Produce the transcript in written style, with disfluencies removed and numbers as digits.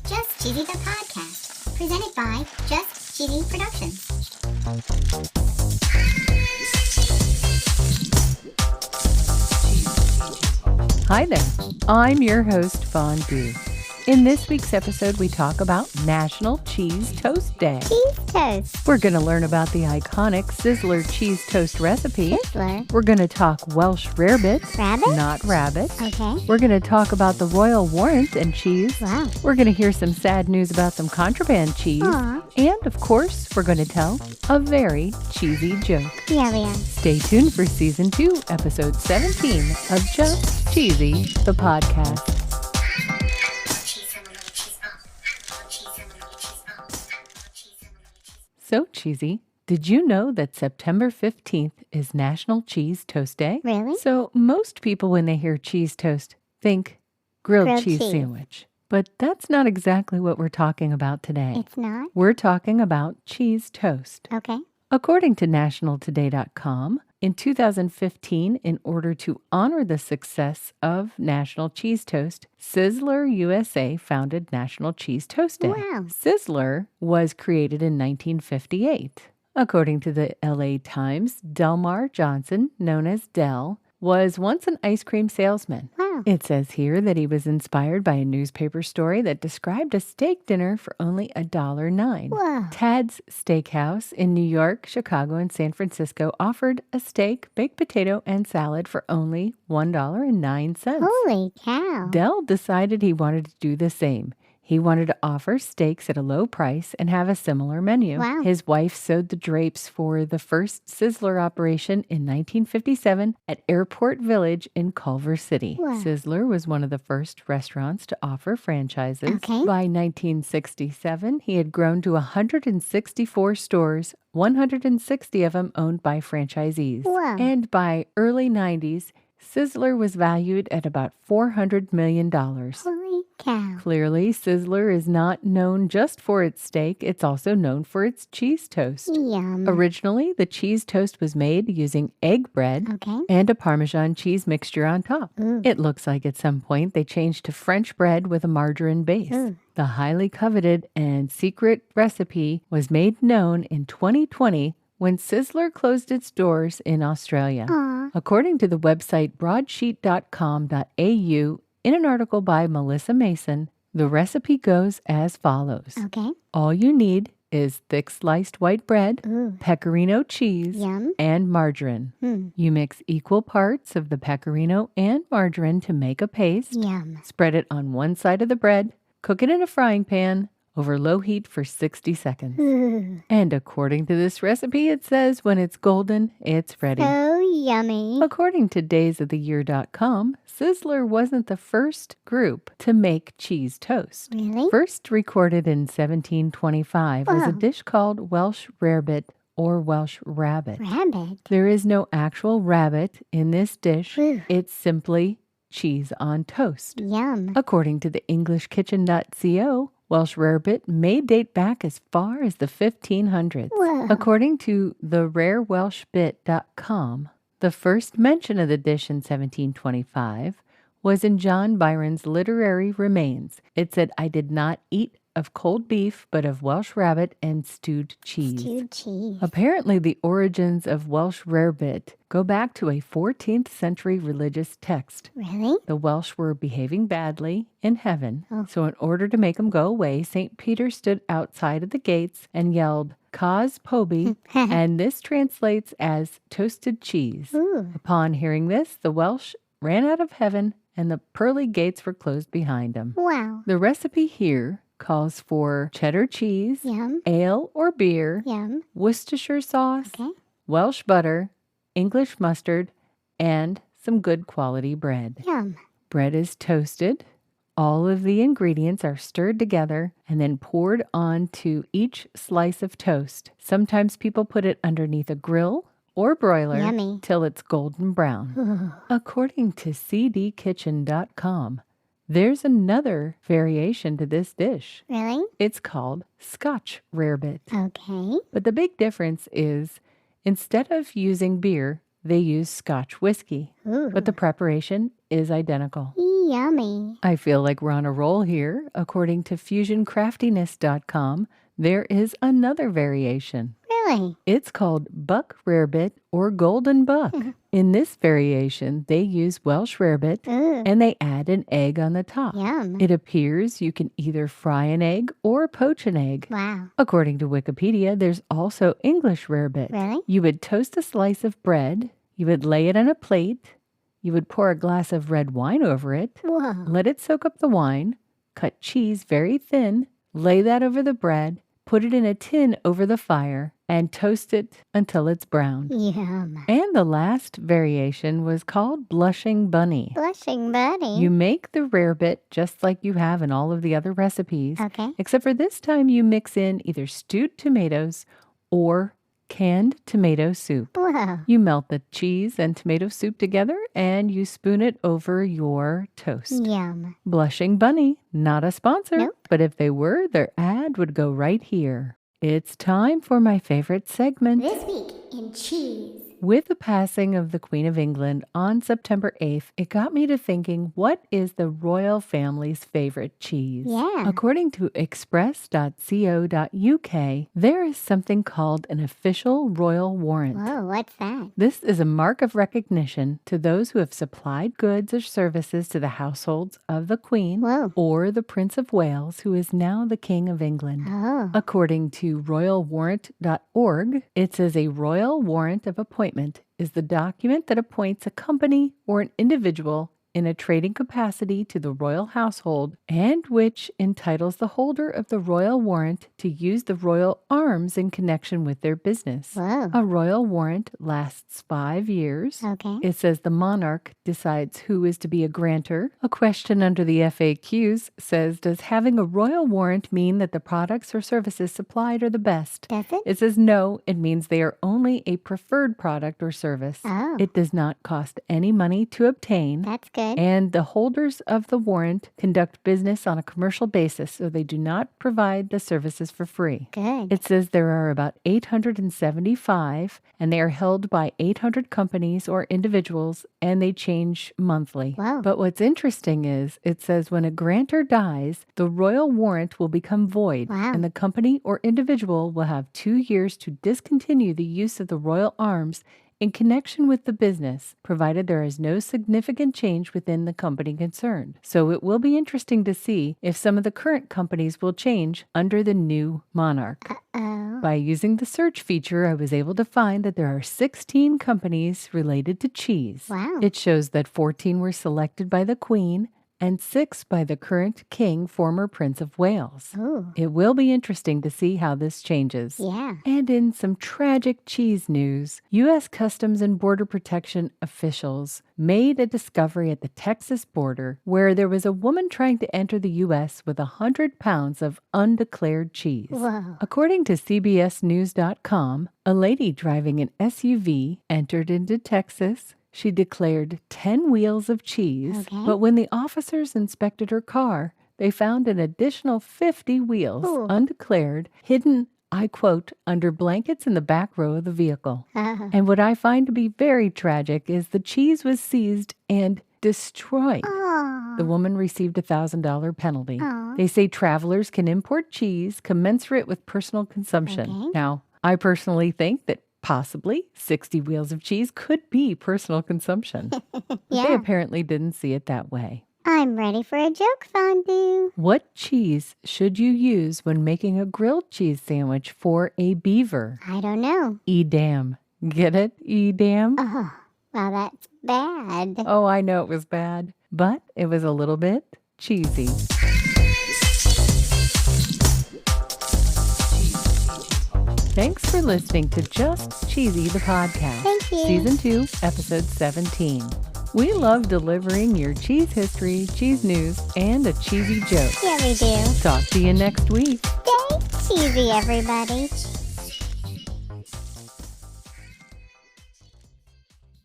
Just Cheesy the Podcast, presented by Just Cheesy Productions. Hi there, I'm your host, Fondue. In this week's episode, we talk about National Cheese Toast Day. Cheese toast. We're going to learn about the iconic Sizzler cheese toast recipe. Sizzler. We're going to talk Welsh Rarebit. Rabbit? Not rabbit. Okay. We're going to talk about the Royal Warrant and cheese. Wow. We're going to hear some sad news about some contraband cheese. Aw. And, of course, we're going to tell a very cheesy joke. Yeah, we are. Stay tuned for Season 2, Episode 17 of Just Cheesy, the podcast. So, Cheesy, did you know that September 15th is National Cheese Toast Day? Really? So, most people, when they hear cheese toast, think grilled cheese cheese. sandwich. But that's not exactly what we're talking about today. It's not? We're talking about cheese toast. Okay. According to nationaltoday.com, in 2015, in order to honor the success of National Cheese Toast, Sizzler USA founded National Cheese Toast Day. Wow. Sizzler was created in 1958. According to the LA Times, Delmar Johnson, known as Del, was once an ice cream salesman. Wow. It says here that he was inspired by a newspaper story that described a steak dinner for only $1.09. Whoa. Tad's Steakhouse in New York, Chicago, and San Francisco offered a steak, baked potato, and salad for only $1.09. Holy cow. Dell decided he wanted to do the same. He wanted to offer steaks at a low price and have a similar menu. Wow. His wife sewed the drapes for the first Sizzler operation in 1957 at Airport Village in Culver City. Wow. Sizzler was one of the first restaurants to offer franchises. Okay. By 1967, he had grown to 164 stores, 160 of them owned by franchisees. Wow. And by early 90s, Sizzler was valued at about $400 million. Holy cow. Clearly, Sizzler is not known just for its steak, it's also known for its cheese toast. Yum. Originally, the cheese toast was made using egg bread Okay. and a Parmesan cheese mixture on top. Ooh. It looks like at some point they changed to French bread with a margarine base. Ooh. The highly coveted and secret recipe was made known in 2020 when Sizzler closed its doors in Australia. Aw. According to the website broadsheet.com.au, in an article by Melissa Mason, the recipe goes as follows. Okay. All you need is thick sliced white bread, Ooh. pecorino cheese, Yum. and margarine. Hmm. You mix equal parts of the pecorino and margarine to make a paste. Yum. Spread it on one side of the bread, cook it in a frying pan over low heat for 60 seconds. Ooh. And according to this recipe, it says when it's golden, it's ready. So yummy. According to daysoftheyear.com, Sizzler wasn't the first group to make cheese toast. Really? First recorded in 1725 was a Wow. dish called Welsh Rarebit or Welsh Rabbit. Rabbit. There is no actual rabbit in this dish. Ooh. It's simply cheese on toast. Yum. According to the EnglishKitchen.co, Welsh Rarebit may date back as far as the 1500s. Whoa. According to the rarewelshbit.com, the first mention of the dish in 1725 was in John Byron's Literary Remains. It said, "I did not eat of cold beef, but of Welsh rabbit and stewed cheese." Stewed cheese. Apparently, the origins of Welsh Rarebit go back to a 14th century religious text. Really? The Welsh were behaving badly in heaven, Oh. so in order to make them go away, St. Peter stood outside of the gates and yelled, "Cause Poby," and this translates as toasted cheese. Ooh. Upon hearing this, the Welsh ran out of heaven and the pearly gates were closed behind them. Wow. The recipe here calls for cheddar cheese, Yum. ale or beer, Yum. Worcestershire sauce, Okay. Welsh butter, English mustard, and some good quality bread. Yum. Bread is toasted. All of the ingredients are stirred together and then poured onto each slice of toast. Sometimes people put it underneath a grill or broiler Yummy. till it's golden brown. Ooh. According to cdkitchen.com, there's another variation to this dish. Really? It's called Scotch Rarebit. Okay. But the big difference is instead of using beer, they use Scotch whiskey. Ooh. But the preparation is identical. Yummy. I feel like we're on a roll here. According to fusioncraftiness.com, there is another variation. Really? It's called Buck Rarebit or Golden Buck. In this variation, they use Welsh Rarebit Ooh. and they add an egg on the top. Yum. It appears you can either fry an egg or poach an egg. Wow. According to Wikipedia, there's also English Rarebit. Really? You would toast a slice of bread, you would lay it on a plate, you would pour a glass of red wine over it, Whoa. let it soak up the wine, cut cheese very thin, lay that over the bread, put it in a tin over the fire, and toast it until it's brown. Yum. And the last variation was called Blushing Bunny. Blushing Bunny. You make the rarebit just like you have in all of the other recipes, Okay. except for this time you mix in either stewed tomatoes or canned tomato soup. Whoa. You melt the cheese and tomato soup together and you spoon it over your toast. Yum. Blushing Bunny, not a sponsor, Nope. but if they were, their ad would go right here. It's time for my favorite segment. This week in cheese. With the passing of the Queen of England on September 8th, it got me to thinking, what is the royal family's favorite cheese? Yeah. According to express.co.uk, there is something called an official royal warrant. Whoa, what's that? This is a mark of recognition to those who have supplied goods or services to the households of the Queen Whoa. or the Prince of Wales, who is now the King of England. Oh. According to royalwarrant.org, it says a royal warrant of appointment is the document that appoints a company or an individual in a trading capacity to the royal household and which entitles the holder of the royal warrant to use the royal arms in connection with their business. Whoa. A royal warrant lasts 5 years. Okay. It says the monarch decides who is to be a grantor. A question under the FAQs says, does having a royal warrant mean that the products or services supplied are the best? Does it? It says no, it means they are only a preferred product or service. Oh. It does not cost any money to obtain. That's good. And the holders of the warrant conduct business on a commercial basis, so they do not provide the services for free. Good. It says there are about 875, and they are held by 800 companies or individuals, and they change monthly. Wow. But what's interesting is it says when a grantor dies, the royal warrant will become void, Wow. and the company or individual will have 2 years to discontinue the use of the royal arms in connection with the business, provided there is no significant change within the company concerned. So it will be interesting to see if some of the current companies will change under the new monarch. Uh-oh. By using the search feature, I was able to find that there are 16 companies related to cheese. Wow. It shows that 14 were selected by the Queen and 6 by the current king, former Prince of Wales. Ooh. It will be interesting to see how this changes. Yeah. And in some tragic cheese news, U.S. Customs and Border Protection officials made a discovery at the Texas border where there was a woman trying to enter the U.S. with 100 pounds of undeclared cheese. Whoa. According to CBSNews.com, a lady driving an SUV entered into Texas. She declared 10 wheels of cheese, Okay. but when the officers inspected her car, they found an additional 50 wheels, Ooh. undeclared, hidden, I quote, under blankets in the back row of the vehicle. Uh-huh. And what I find to be very tragic is the cheese was seized and destroyed. Aw. The woman received a $1,000 penalty. Aw. They say travelers can import cheese commensurate with personal consumption. Okay. Now, I personally think that possibly 60 wheels of cheese could be personal consumption. But they Yeah. apparently didn't see it that way. I'm ready for a joke fondue. What cheese should you use when making a grilled cheese sandwich for a beaver? I don't know. Edam. Get it? Edam? Oh, well, that's bad. Oh, I know it was bad, but it was a little bit cheesy. Thanks for listening to Just Cheesy, the podcast. Thank you. Season 2, Episode 17. We love delivering your cheese history, cheese news, and a cheesy joke. Yeah, we do. Talk to you next week. Stay cheesy, everybody.